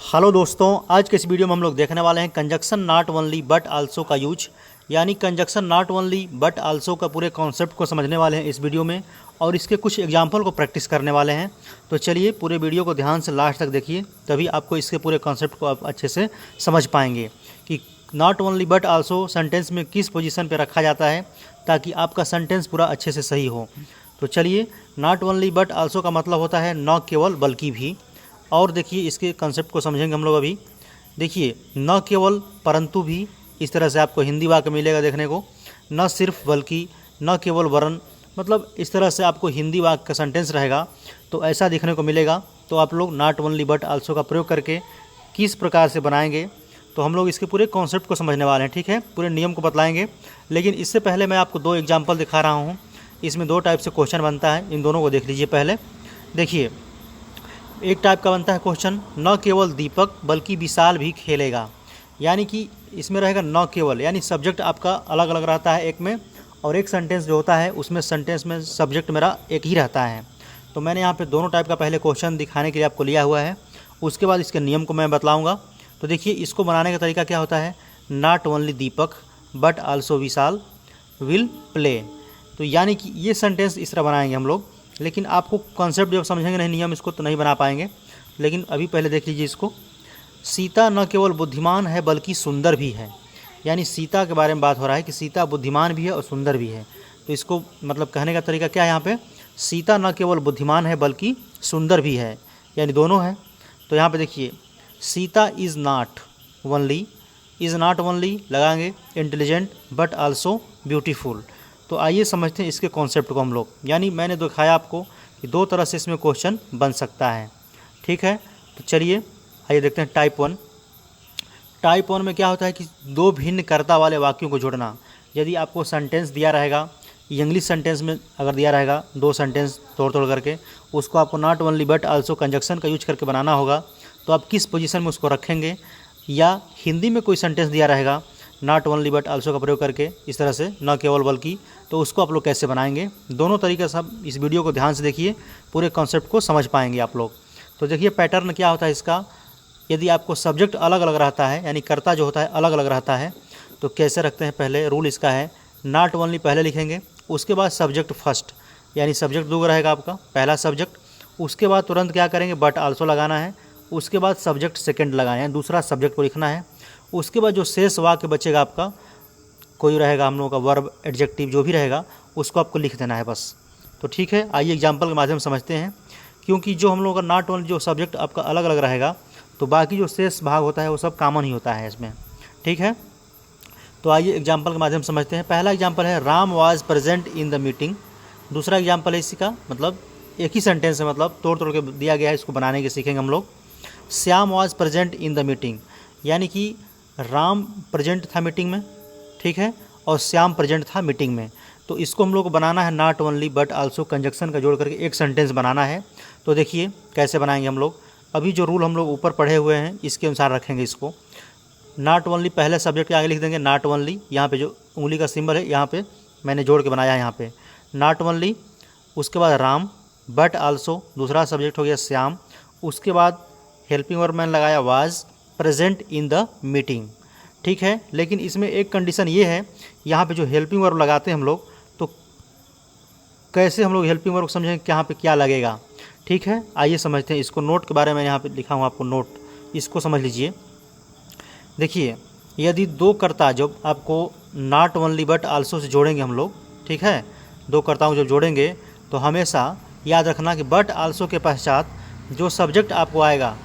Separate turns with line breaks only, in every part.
Hello दोस्तों, आज के इस वीडियो में हम लोग देखने वाले हैं conjunction not only but also का यूज, यानी conjunction not only but also का पूरे कॉन्सेप्ट को समझने वाले हैं इस वीडियो में और इसके कुछ एग्जांपल को प्रैक्टिस करने वाले हैं। तो चलिए पूरे वीडियो को ध्यान से लास्ट तक देखिए, तभी आपको इसके पूरे कॉन्सेप्ट को आप अच्छे से समझ पाएंगे कि not only but also sentence में किस पोजीशन पे रखा जाता है ताकि आपका सेंटेंस पूरा अच्छे से सही हो। तो चलिए, नॉट ओनली बट आल्सो का मतलब होता है न केवल बल्कि भी। और देखिए इसके कंसेप्ट को समझेंगे हम लोग अभी। देखिए, न केवल परंतु भी, इस तरह से आपको हिंदी वाक्य मिलेगा देखने को। न सिर्फ बल्कि, न केवल वरन, मतलब इस तरह से आपको हिंदी वाक्य का सेंटेंस रहेगा तो ऐसा देखने को मिलेगा। तो आप लोग नॉट ओनली बट आल्सो का प्रयोग करके किस प्रकार से बनाएंगे, तो हम लोग इसके पूरे कॉन्सेप्ट को समझने वाले हैं, ठीक है। पूरे नियम को बतलाएंगे, लेकिन इससे पहले मैं आपको दो एग्जाम्पल दिखा रहा हूँ। इसमें दो टाइप से क्वेश्चन बनता है, इन दोनों को देख लीजिए पहले। देखिए, एक टाइप का बनता है क्वेश्चन, न केवल दीपक बल्कि विशाल भी खेलेगा। यानी कि इसमें रहेगा न केवल, यानी सब्जेक्ट आपका अलग अलग रहता है एक में, और एक सेंटेंस जो होता है उसमें सेंटेंस में सब्जेक्ट मेरा एक ही रहता है। तो मैंने यहाँ पे दोनों टाइप का पहले क्वेश्चन दिखाने के लिए आपको लिया हुआ है, उसके बाद इसके नियम को मैं बतलाऊँगा। तो देखिए, इसको बनाने का तरीका क्या होता है, not only Deepak but also Vishal will play. तो यानी कि ये सेंटेंस इस तरह बनाएंगे हम लोग, लेकिन आपको कॉन्सेप्ट जब समझेंगे नहीं नियम इसको तो नहीं बना पाएंगे। लेकिन अभी पहले देख लीजिए इसको। सीता न केवल बुद्धिमान है बल्कि सुंदर भी है। यानी सीता के बारे में बात हो रहा है कि सीता बुद्धिमान भी है और सुंदर भी है। तो इसको मतलब कहने का तरीका क्या है यहाँ पे, सीता न केवल बुद्धिमान है बल्कि सुंदर भी है, यानी दोनों है। तो यहाँ पे देखिए, सीता इज़ नॉट ओनली लगाएंगे इंटेलिजेंट बट आल्सो ब्यूटीफुल। तो आइए समझते हैं इसके कॉन्सेप्ट को हम लोग। यानी मैंने दिखाया आपको कि दो तरह से इसमें क्वेश्चन बन सकता है, ठीक है। तो चलिए आइए देखते हैं टाइप 1। टाइप 1 में क्या होता है कि दो भिन्न कर्ता वाले वाक्यों को जोड़ना। यदि आपको सेंटेंस दिया रहेगा, इंग्लिश सेंटेंस में अगर दिया रहेगा दो सेंटेंस तोड़ करके, उसको आपको not only but also conjunction का यूज करके बनाना होगा। तो आप किस पोजीशन में उसको रखेंगे, या हिंदी में कोई सेंटेंस दिया रहेगा नॉट ओनली बट आल्सो का प्रयोग करके इस तरह से, न केवल बल्कि, तो उसको आप लोग कैसे बनाएंगे। दोनों तरीके से आप इस वीडियो को ध्यान से देखिए, पूरे कॉन्सेप्ट को समझ पाएंगे आप लोग। तो देखिए पैटर्न क्या होता है इसका। यदि आपको सब्जेक्ट अलग अलग रहता है, यानी कर्ता जो होता है अलग अलग रहता है, तो कैसे रखते हैं, पहले रूल इसका है, नॉट ओनली पहले लिखेंगे, उसके बाद सब्जेक्ट फर्स्ट, यानी सब्जेक्ट दो रहेगा आपका, पहला सब्जेक्ट, उसके बाद तुरंत क्या करेंगे, बट आल्सो लगाना है, उसके बाद सब्जेक्ट सेकेंड लगाना है, दूसरा सब्जेक्ट को लिखना है। उसके बाद जो शेष वाक्य बचेगा आपका, कोई रहेगा हम लोगों का वर्ब, एडजेक्टिव जो भी रहेगा, उसको आपको लिख देना है बस। तो ठीक है, आइए एग्जांपल के माध्यम से समझते हैं। क्योंकि जो हम लोगों का नॉट ओनली जो सब्जेक्ट आपका अलग अलग रहेगा, तो बाकी जो शेष भाग होता है वो सब कॉमन ही होता है इसमें, ठीक है। तो आइए एग्जाम्पल के माध्यम से समझते हैं। पहला एग्जाम्पल है, Ram was present in the meeting. दूसरा एग्जाम्पल है इसका, मतलब एक ही सेंटेंस है, मतलब तोड़ के दिया गया है, इसको बनाने के सीखेंगे हम लोग। Shyam was present in the meeting, यानी कि राम प्रेजेंट था मीटिंग में, ठीक है, और श्याम प्रेजेंट था मीटिंग में। तो इसको हम लोग को बनाना है not only but also conjunction का जोड़ करके एक सेंटेंस बनाना है। तो देखिए कैसे बनाएंगे हम लोग। अभी जो रूल हम लोग ऊपर पढ़े हुए हैं इसके अनुसार रखेंगे इसको। नॉट ओनली पहले सब्जेक्ट के आगे लिख देंगे नॉट ओनली, यहाँ पे जो उंगली का सिंबल है यहाँ पे मैंने जोड़ के बनाया है, यहाँ पे नॉट ओनली, उसके बाद राम, बट आल्सो दूसरा सब्जेक्ट हो गया श्याम, उसके बाद हेल्पिंग वर्ब मैंने लगाया was present in the meeting, ठीक है। लेकिन इसमें एक कंडीशन ये है, यहाँ पे जो हेल्पिंग वर्ब लगाते हैं हम लोग, तो कैसे हम लोग हेल्पिंग वर्ब समझेंगे कि यहाँ पे क्या लगेगा, ठीक है। आइए समझते हैं इसको। नोट के बारे में यहाँ पे लिखा हूँ आपको, नोट, इसको समझ लीजिए। देखिए, यदि दो कर्ता जब आपको not only but also say जोड़ेंगे हम लोग, ठीक है, दो कर्ताओं जब जोड़ेंगे तो हमेशा याद रखना कि बट आल्सो के पश्चात जो सब्जेक्ट आपको आएगा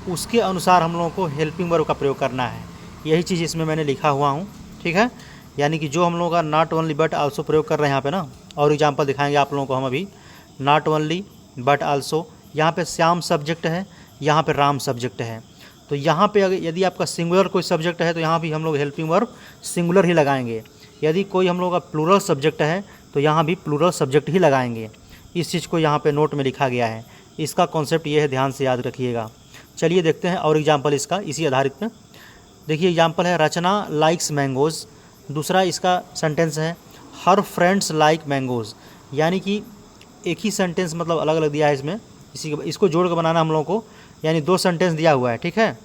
उसके अनुसार हम लोगों को हेल्पिंग वर्ब का प्रयोग करना है। यही चीज़ इसमें मैंने लिखा हुआ हूँ, ठीक है। यानी कि जो हम लोगों का नॉट ओनली बट आल्सो प्रयोग कर रहे हैं यहाँ पे ना, और एग्जांपल दिखाएंगे आप लोगों को हम अभी। नॉट ओनली बट आल्सो, यहाँ पे श्याम सब्जेक्ट है, यहाँ पे राम सब्जेक्ट है। तो यहाँ पे अगर यदि आपका सिंगुलर कोई सब्जेक्ट है तो यहाँ भी हम लोग हेल्पिंग वर्ब सिंगुलर ही लगाएंगे। यदि कोई हम लोग का प्लूरल सब्जेक्ट है तो यहाँ भी प्लूरल सब्जेक्ट ही लगाएंगे। इस चीज़ को यहाँ पे नोट में लिखा गया है। इसका कॉन्सेप्ट ये है, ध्यान से याद रखिएगा। चलिए देखते हैं और एग्जाम्पल इसका इसी आधारित में। देखिए एग्जाम्पल है, रचना लाइक्स मैंगोज़। दूसरा इसका सेंटेंस है, हर फ्रेंड्स लाइक मैंगोज़। यानी कि एक ही सेंटेंस मतलब अलग अलग दिया है इसमें, इसको जोड़ कर बनाना हम लोगों को, यानी दो सेंटेंस दिया हुआ है, ठीक है।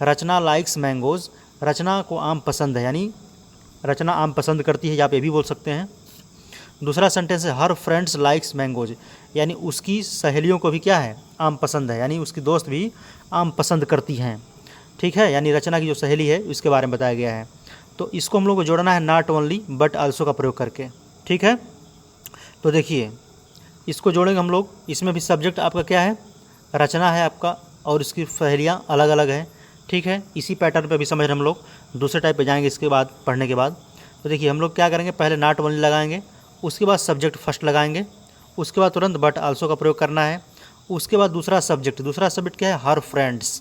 रचना लाइक्स मैंगोज़, रचना को आम पसंद है, यानी रचना आम पसंद करती है, या आप ये भी बोल सकते हैं। दूसरा सेंटेंस है हर फ्रेंड्स लाइक्स मैंगोज, यानी उसकी सहेलियों को भी क्या है, आम पसंद है, यानी उसकी दोस्त भी आम पसंद करती हैं। ठीक है, यानी रचना की जो सहेली है उसके बारे में बताया गया है। तो इसको हम लोग को जोड़ना है नॉट ओनली बट आल्सो का प्रयोग करके। ठीक है, तो देखिए इसको जोड़ेंगे हम लोग। इसमें भी सब्जेक्ट आपका क्या है, रचना है आपका, और इसकी सहेलियाँ अलग अलग हैं। ठीक है, इसी पैटर्न पे भी समझ रहे हम लोग। दूसरे टाइप पे जाएंगे इसके बाद, पढ़ने के बाद। तो देखिए हम लोग क्या करेंगे, पहले नॉट ओनली लगाएंगे, उसके बाद सब्जेक्ट फर्स्ट लगाएंगे, उसके बाद तुरंत बट आल्सो का प्रयोग करना है, उसके बाद दूसरा सब्जेक्ट क्या है, हर फ्रेंड्स।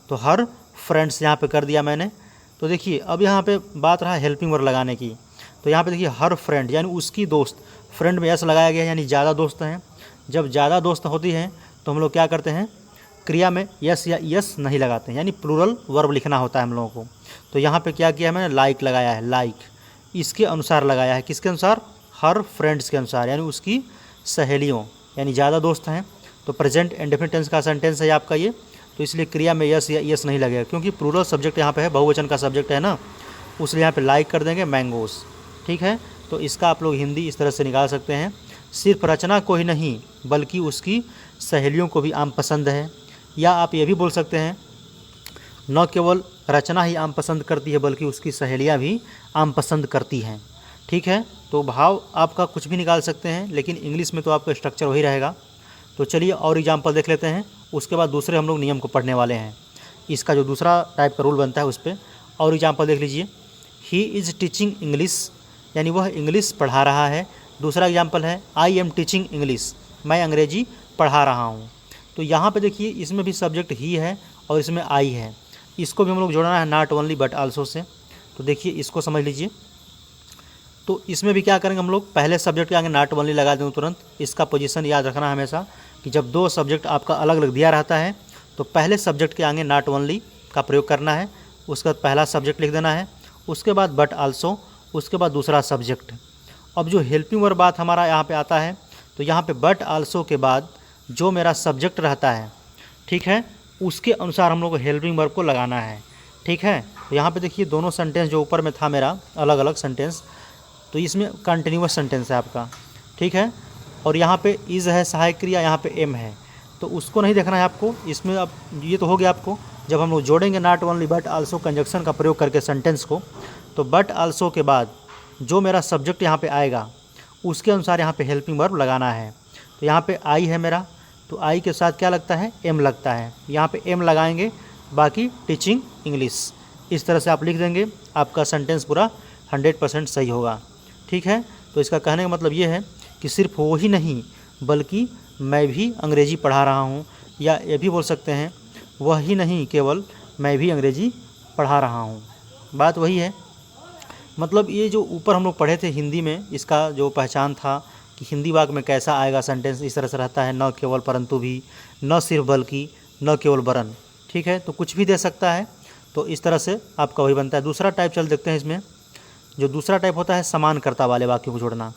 तो हर फ्रेंड्स यहाँ पे कर दिया मैंने। तो देखिए अब यहाँ पे बात रहा हेल्पिंग वर्ब लगाने की। तो यहाँ पे देखिए हर फ्रेंड यानी उसकी दोस्त, फ्रेंड में यस लगाया गया है, यानी ज़्यादा दोस्त हैं। जब ज़्यादा दोस्त होती हैं तो हम लोग क्या करते हैं, क्रिया में यस या यस नहीं लगाते हैं, यानी प्लूरल वर्ब लिखना होता है हम लोगों को। तो यहाँ पे क्या किया मैंने, लाइक लगाया है, लाइक इसके अनुसार लगाया है, किसके अनुसार, हर फ्रेंड्स के अनुसार, यानी उसकी सहेलियों, यानी ज़्यादा दोस्त हैं। तो प्रेजेंट इंडेफिनिट टेंस का सेंटेंस है आपका ये, तो इसलिए क्रिया में यस या यस नहीं लगेगा, क्योंकि प्लूरल सब्जेक्ट यहाँ पे है, बहुवचन का सब्जेक्ट है ना, उसलिए यहाँ पे लाइक कर देंगे मैंगोस। ठीक है, तो इसका आप लोग हिंदी इस तरह से निकाल सकते हैं, सिर्फ रचना को ही नहीं बल्कि उसकी सहेलियों को भी आम पसंद है। या आप ये भी बोल सकते हैं, न केवल रचना ही आम पसंद करती है बल्कि उसकी सहेलियाँ भी आम पसंद करती हैं। ठीक है, तो भाव आपका कुछ भी निकाल सकते हैं, लेकिन इंग्लिश में तो आपका स्ट्रक्चर वही रहेगा। तो चलिए और एग्जाम्पल देख लेते हैं, उसके बाद दूसरे हम लोग नियम को पढ़ने वाले हैं। इसका जो दूसरा टाइप का रूल बनता है उस पर और एग्जाम्पल देख लीजिए। ही इज़ टीचिंग इंग्लिश, यानी वह इंग्लिश पढ़ा रहा है। दूसरा एग्जाम्पल है आई एम टीचिंग इंग्लिश, मैं अंग्रेजी पढ़ा रहा हूँ। तो यहाँ पे देखिए इसमें भी सब्जेक्ट ही है और इसमें आई है, इसको भी हम लोग जोड़ना है not only but also say. तो देखिए इसको समझ लीजिए। तो इसमें भी क्या करेंगे हम लोग, पहले सब्जेक्ट के आगे नॉट ओनली लगा देंगे तुरंत। इसका पोजीशन याद रखना है हमेशा कि जब दो सब्जेक्ट आपका अलग अलग दिया रहता है तो पहले सब्जेक्ट के आगे नॉट ओनली का प्रयोग करना है, उसके बाद पहला सब्जेक्ट लिख देना है, उसके बाद बट आल्सो, उसके बाद दूसरा सब्जेक्ट। अब जो हेल्पिंग वर्ब बात हमारा यहाँ पे आता है, तो यहाँ पे बट आल्सो के बाद जो मेरा सब्जेक्ट रहता है, ठीक है, उसके अनुसार हम लोग को हेल्पिंग वर्ब को लगाना है। ठीक है, तो यहाँ पे देखिए दोनों सेंटेंस जो ऊपर में था मेरा अलग अलग सेंटेंस, तो इसमें कंटिन्यूअस सेंटेंस है आपका। ठीक है, और यहाँ पे इज़ है सहायक क्रिया, यहाँ पे एम है, तो उसको नहीं देखना है आपको। इसमें अब ये तो हो गया आपको, जब हम लोग जोड़ेंगे not only but also conjunction का प्रयोग करके सेंटेंस को, तो बट आल्सो के बाद जो मेरा सब्जेक्ट यहाँ पे आएगा उसके अनुसार यहाँ पे हेल्पिंग वर्ब लगाना है। तो यहाँ पे आई है मेरा, तो आई के साथ क्या लगता है, एम लगता है, यहाँ पे एम लगाएंगे, बाकी टीचिंग इंग्लिश। इस तरह से आप लिख देंगे, आपका सेंटेंस पूरा 100% सही होगा। ठीक है, तो इसका कहने का मतलब ये है कि सिर्फ वो ही नहीं बल्कि मैं भी अंग्रेजी पढ़ा रहा हूँ, या ये भी बोल सकते हैं वह ही नहीं केवल मैं भी अंग्रेजी पढ़ा रहा हूँ। बात वही है, मतलब ये जो ऊपर हम लोग पढ़े थे हिंदी में, इसका जो पहचान था कि हिंदी वाक्य में कैसा आएगा सेंटेंस, इस तरह से रहता है, न केवल परंतु भी, न सिर्फ बल्कि, न केवल वरन। ठीक है, तो कुछ भी दे सकता है, तो इस तरह से आपका वही बनता है। दूसरा टाइप चल देखते हैं। इसमें जो दूसरा टाइप होता है समानकर्ता वाले वाक्यों को जोड़ना,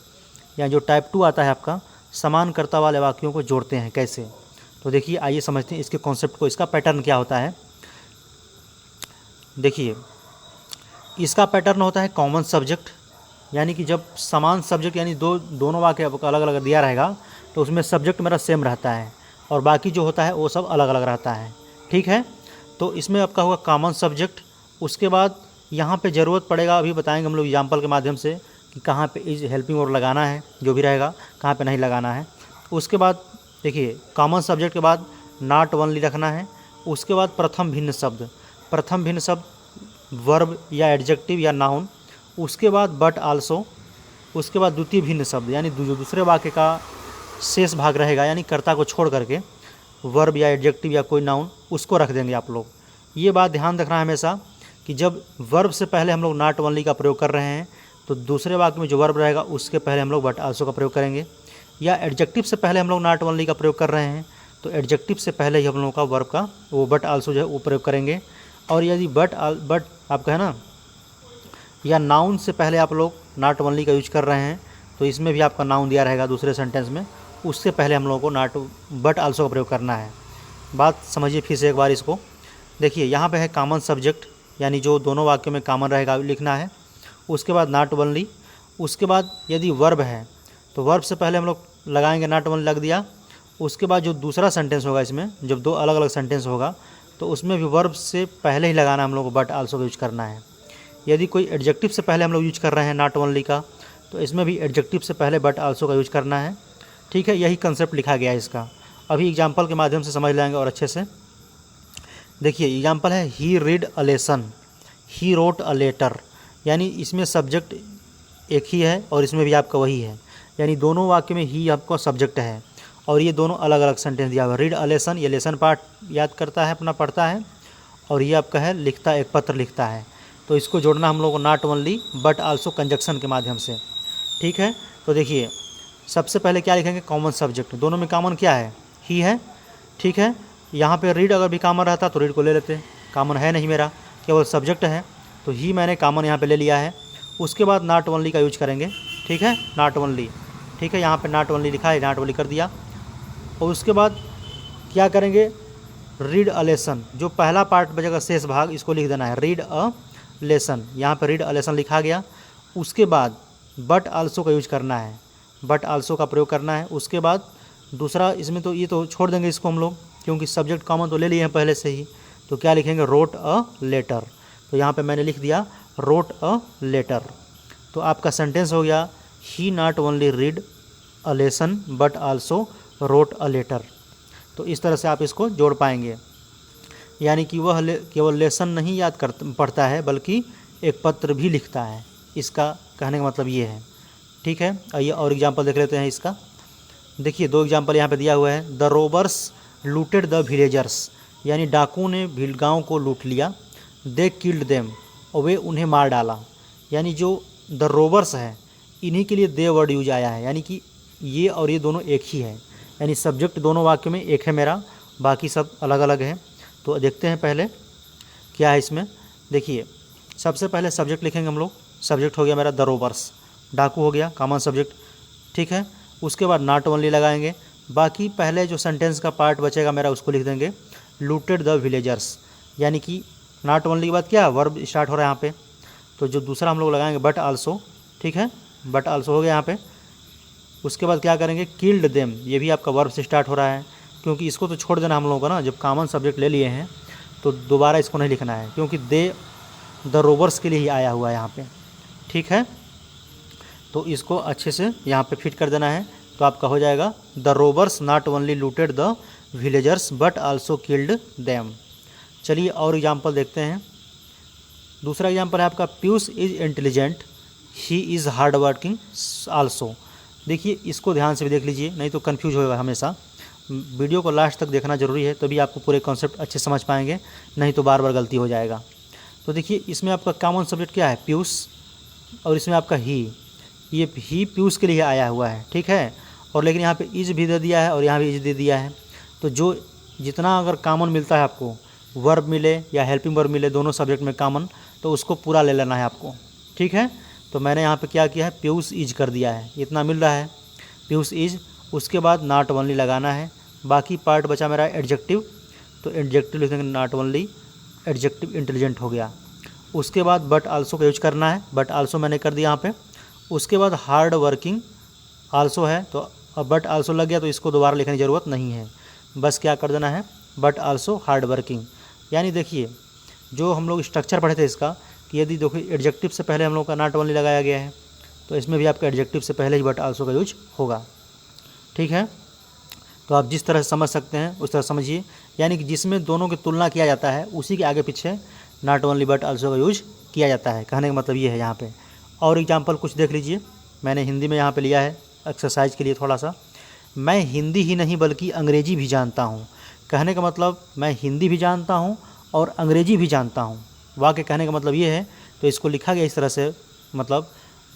या जो टाइप 2 आता है आपका समानकर्ता वाले वाक्यों को जोड़ते हैं कैसे। तो देखिए आइए समझते हैं इसके कॉन्सेप्ट को, इसका पैटर्न क्या होता है। देखिए इसका पैटर्न होता है कॉमन सब्जेक्ट, यानी कि जब समान सब्जेक्ट यानी दोनों वाक्य आपका अलग अलग दिया रहेगा तो उसमें सब्जेक्ट मेरा सेम रहता है और बाकी जो होता है वो सब अलग अलग रहता है। ठीक है, तो इसमें आपका होगा कॉमन सब्जेक्ट। उसके बाद यहाँ पे ज़रूरत पड़ेगा, अभी बताएंगे हम लोग एग्जाम्पल के माध्यम से कि कहाँ पे इज हेल्पिंग वर्ब लगाना है, जो भी रहेगा कहाँ पे नहीं लगाना है। उसके बाद देखिए कॉमन सब्जेक्ट के बाद नॉट ओनली रखना है। उसके बाद प्रथम भिन्न शब्द वर्ब या एडजेक्टिव या नाउन। उसके बाद बट आल्सो। उसके बाद द्वितीय भिन्न शब्द, यानी जो दूसरे वाक्य का शेष भाग रहेगा, यानी कर्ता को छोड़ करके वर्ब या एडजेक्टिव या कोई नाउन, उसको रख देंगे आप लोग। ये बात ध्यान रखना है हमेशा कि जब वर्ब से पहले हम लोग नॉट ओनली का प्रयोग कर रहे हैं तो दूसरे वाक्य में जो वर्ब रहेगा उसके पहले हम लोग बट आल्सो का प्रयोग करेंगे, या एडजेक्टिव से पहले हम लोग नॉट ओनली का प्रयोग कर रहे हैं तो एडजेक्टिव से पहले ही हम लोगों का वर्ब का वो बट आल्सो जो है वो प्रयोग करेंगे। और यदि बट आपका है ना, या नाउन से पहले आप लोग नॉट ओनली का यूज कर रहे हैं तो इसमें भी आपका नाउन दिया रहेगा दूसरे सेंटेंस में, उससे पहले हम लोगों को बट आल्सो का प्रयोग करना है। बात समझिए फिर से एक बार इसको। देखिए यहाँ पे है कॉमन सब्जेक्ट, यानी जो दोनों वाक्यों में कॉमन रहेगा लिखना है। उसके बाद नॉट ओनली। उसके बाद यदि वर्ब है तो वर्ब से पहले हम लोग लगाएंगे नॉट ओनली, लग दिया। उसके बाद जो दूसरा सेंटेंस होगा, इसमें जब दो अलग अलग सेंटेंस होगा तो उसमें भी वर्ब से पहले ही लगाना हम लोग को बट आल्सो का यूज करना है। यदि कोई एडजेक्टिव से पहले हम लोग यूज कर रहे हैं नॉट ओनली का, तो इसमें भी एडजेक्टिव से पहले बट आल्सो का यूज करना है। ठीक है, यही कंसेप्ट लिखा गया है इसका। अभी एग्जाम्पल के माध्यम से समझ लेंगे और अच्छे से। देखिए एग्जाम्पल है he read a lesson, he wrote a letter, यानी इसमें सब्जेक्ट एक ही है और इसमें भी आपका वही है, यानी दोनों वाक्य में ही आपका सब्जेक्ट है और ये दोनों अलग अलग सेंटेंस दिया हुआ है। रीड अ लेसन, ये लेसन पार्ट याद करता है, अपना पढ़ता है, और ये आपका है लिखता, एक पत्र लिखता है। तो इसको जोड़ना हम लोग को not only but also conjunction के माध्यम से। ठीक है, तो देखिए सबसे पहले क्या लिखेंगे, कॉमन सब्जेक्ट। दोनों में कॉमन क्या है, ही है। ठीक है, यहाँ पे रीड अगर भी कॉमन रहता तो रीड को ले लेते, कॉमन है नहीं, मेरा केवल सब्जेक्ट है, तो ही मैंने कॉमन यहाँ पे ले लिया है। उसके बाद नॉट ओनली का यूज करेंगे। ठीक है, नॉट ओनली। ठीक है, यहाँ पे नॉट ओनली लिखा है, नॉट ओनली कर दिया। और उसके बाद क्या करेंगे, रीड अ लेसन, जो पहला पार्ट बचेगा शेष भाग, इसको लिख देना है रीड अ लेसन। यहाँ पे रीड अ लेसन लिखा गया। उसके बाद बट आल्सो का यूज करना है, बट आल्सो का प्रयोग करना है। उसके बाद दूसरा, इसमें तो ये तो छोड़ देंगे इसको हम लोग, क्योंकि सब्जेक्ट कॉमन तो ले लिए हैं पहले से ही। तो क्या लिखेंगे, रोट अ लेटर। तो यहाँ पे मैंने लिख दिया रोट अ लेटर। तो आपका सेंटेंस हो गया, he not only read a lesson but also wrote a letter. तो इस तरह से आप इसको जोड़ पाएंगे, यानी कि वह केवल लेसन नहीं याद पढ़ता है बल्कि एक पत्र भी लिखता है। इसका कहने का मतलब ये है। ठीक है, आइए और एग्जांपल देख लेते हैं इसका। देखिए दो एग्जांपल यहाँ पे दिया हुआ है। The robbers looted the villagers, यानी डाकुओं ने गाँव को लूट लिया। दे किल्ड देम, और वे उन्हें मार डाला। यानी जो द रोबर्स है, इन्हीं के लिए दे वर्ड यूज आया है, यानी कि ये और ये दोनों एक ही है, यानी सब्जेक्ट दोनों वाक्य में एक है मेरा, बाकी सब अलग अलग है। तो देखते हैं पहले क्या है इसमें। देखिए सबसे पहले सब्जेक्ट लिखेंगे हम लोग। सब्जेक्ट हो गया मेरा द रोबर्स, डाकू हो गया कॉमन सब्जेक्ट। ठीक है, उसके बाद नॉट ओनली लगाएंगे। बाकी पहले जो सेंटेंस का पार्ट बचेगा मेरा, उसको लिख देंगे लूटेड द विलेजर्स, यानी कि नॉट ओनली के बाद क्या वर्ब स्टार्ट हो रहा है यहाँ पे। तो जो दूसरा हम लोग लगाएंगे बट आल्सो। ठीक है, बट आल्सो हो गया यहाँ पे। उसके बाद क्या करेंगे, किल्ड देम, ये भी आपका वर्ब से स्टार्ट हो रहा है, क्योंकि इसको तो छोड़ देना हम लोगों को ना, जब कॉमन सब्जेक्ट ले लिए हैं तो दोबारा इसको नहीं लिखना है, क्योंकि दे द रोबर्स के लिए ही आया हुआ है यहाँ पे। ठीक है, तो इसको अच्छे से यहाँ पे फिट कर देना है। तो आपका हो जाएगा the robbers not only looted the villagers but also killed them. चलिए और एग्जाम्पल देखते हैं। दूसरा एग्जाम्पल है आपका, Piyush is intelligent, he is hard working also. देखिए इसको ध्यान से भी देख लीजिए, नहीं तो कन्फ्यूज होगा हमेशा। वीडियो को लास्ट तक देखना जरूरी है, तभी आपको पूरे कॉन्सेप्ट अच्छे समझ पाएंगे, नहीं तो बार बार गलती हो जाएगा। तो देखिए इसमें आपका कॉमन सब्जेक्ट क्या है, पीयूष, और इसमें आपका ये ही पीयूष के लिए आया हुआ है। ठीक है, और लेकिन यहाँ पे इज भी दे दिया है और यहाँ भी इज दे दिया है। तो जो जितना अगर कॉमन मिलता है आपको, वर्ब मिले या हेल्पिंग वर्ब मिले, दोनों सब्जेक्ट में कॉमन, तो उसको पूरा ले लेना है आपको। ठीक है, तो मैंने यहाँ पे क्या किया है, पीयूष इज कर दिया है, इतना मिल रहा है पीयूष इज। उसके बाद नॉट ओनली लगाना है। बाकी पार्ट बचा मेरा एडजेक्टिव, तो एडजेक्टिव लिख देंगे नॉट ओनली एडजेक्टिव इंटेलिजेंट हो गया। उसके बाद बट आल्सो का यूज करना है, बट आल्सो मैंने कर दिया यहाँ पे। उसके बाद हार्ड वर्किंग आल्सो है, तो अब बट आल्सो लग गया, तो इसको दोबारा लिखने की ज़रूरत नहीं है, बस क्या कर देना है, बट आल्सो हार्ड वर्किंग। यानी देखिए जो हम लोग स्ट्रक्चर पढ़े थे इसका, कि यदि देखिए एडजेक्टिव से पहले हम लोग का नॉट ओनली लगाया गया है, तो इसमें भी आपका एडजेक्टिव से पहले ही बट आल्सो का यूज होगा। ठीक है, तो आप जिस तरह से समझ सकते हैं उस तरह समझिए, यानी कि जिसमें दोनों की तुलना किया जाता है उसी के आगे पीछे नॉट ओनली बट आल्सो का यूज किया जाता है। कहने का मतलब ये है यहाँ पे। और एग्जांपल कुछ देख लीजिए, मैंने हिंदी में यहाँ पे लिया है एक्सरसाइज के लिए थोड़ा सा। मैं हिंदी ही नहीं बल्कि अंग्रेजी भी जानता हूँ। कहने का मतलब मैं हिंदी भी जानता हूँ और अंग्रेजी भी जानता हूँ। वाक्य कहने का मतलब ये है, तो इसको लिखा गया इस तरह से, मतलब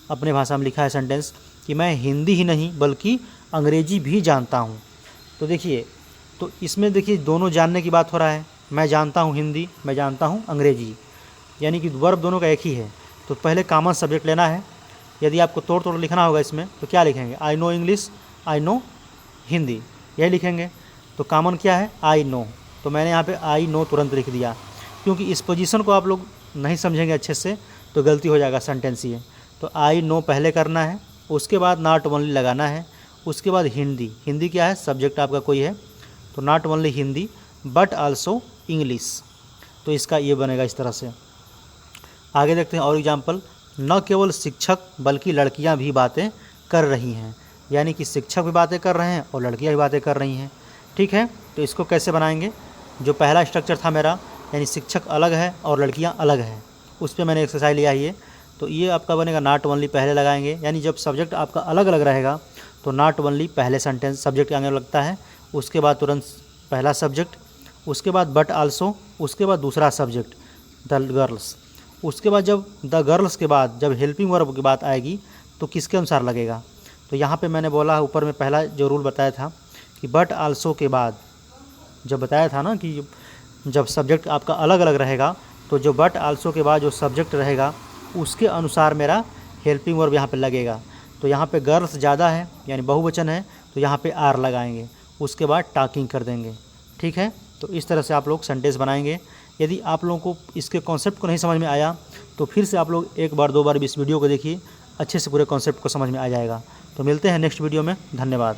अपने भाषा में लिखा है सेंटेंस कि मैं हिंदी ही नहीं बल्कि अंग्रेजी भी जानता हूँ। तो देखिए, तो इसमें देखिए दोनों जानने की बात हो रहा है। मैं जानता हूँ हिंदी, मैं जानता हूँ अंग्रेजी, यानी कि वर्ब दोनों का एक ही है। तो पहले कॉमन सब्जेक्ट लेना है। यदि आपको तोड़ तोड़ लिखना होगा इसमें, तो क्या लिखेंगे, I know English, I know Hindi, यही लिखेंगे। तो कॉमन क्या है, आई नो, तो मैंने यहाँ पे आई नो तुरंत लिख दिया। क्योंकि इस पोजीशन को आप लोग नहीं समझेंगे अच्छे से तो गलती हो जाएगा सेंटेंस ये। तो आई नो पहले करना है, उसके बाद नॉट ओनली लगाना है, उसके बाद हिंदी। हिंदी क्या है, सब्जेक्ट आपका कोई है, तो not only Hindi but also English. तो इसका ये बनेगा इस तरह से। आगे देखते हैं और एग्जाम्पल। न केवल शिक्षक बल्कि लड़कियां भी बातें कर रही हैं, यानी कि शिक्षक भी बातें कर रहे हैं और लड़कियां भी बातें कर रही हैं। ठीक है, तो इसको कैसे बनाएंगे। जो पहला स्ट्रक्चर था मेरा, यानी शिक्षक अलग है और लड़कियां अलग हैं, उस पर मैंने एक्सरसाइज लिया है ये। तो ये आपका बनेगा नॉट ओनली पहले लगाएंगे, यानी जब सब्जेक्ट आपका अलग अलग रहेगा तो नॉट ओनली पहले सेंटेंस सब्जेक्ट के आगे लगता है, उसके बाद तुरंत पहला सब्जेक्ट, उसके बाद बट आल्सो, उसके बाद दूसरा सब्जेक्ट द गर्ल्स, उसके बाद जब द गर्ल्स के बाद जब हेल्पिंग वर्ब की बात आएगी तो किसके अनुसार लगेगा। तो यहाँ पे मैंने बोला ऊपर में पहला जो रूल बताया था कि बट आल्सो के बाद जब बताया था ना कि जब सब्जेक्ट आपका अलग अलग रहेगा तो जो बट आल्सो के बाद जो सब्जेक्ट रहेगा उसके अनुसार मेरा हेल्पिंग वर्ब यहाँ पे लगेगा। तो यहाँ पे गर्ल्स ज़्यादा है यानी बहुवचन है तो यहाँ पे आर लगाएंगे, उसके बाद टॉकिंग कर देंगे। ठीक है, तो इस तरह से आप लोग सेंटेंस बनाएंगे। यदि आप लोगों को इसके कॉन्सेप्ट को नहीं समझ में आया तो फिर से आप लोग एक बार दो बार भी इस वीडियो को देखिए, अच्छे से पूरे कॉन्सेप्ट को समझ में आ जाएगा। तो मिलते हैं नेक्स्ट वीडियो में, धन्यवाद।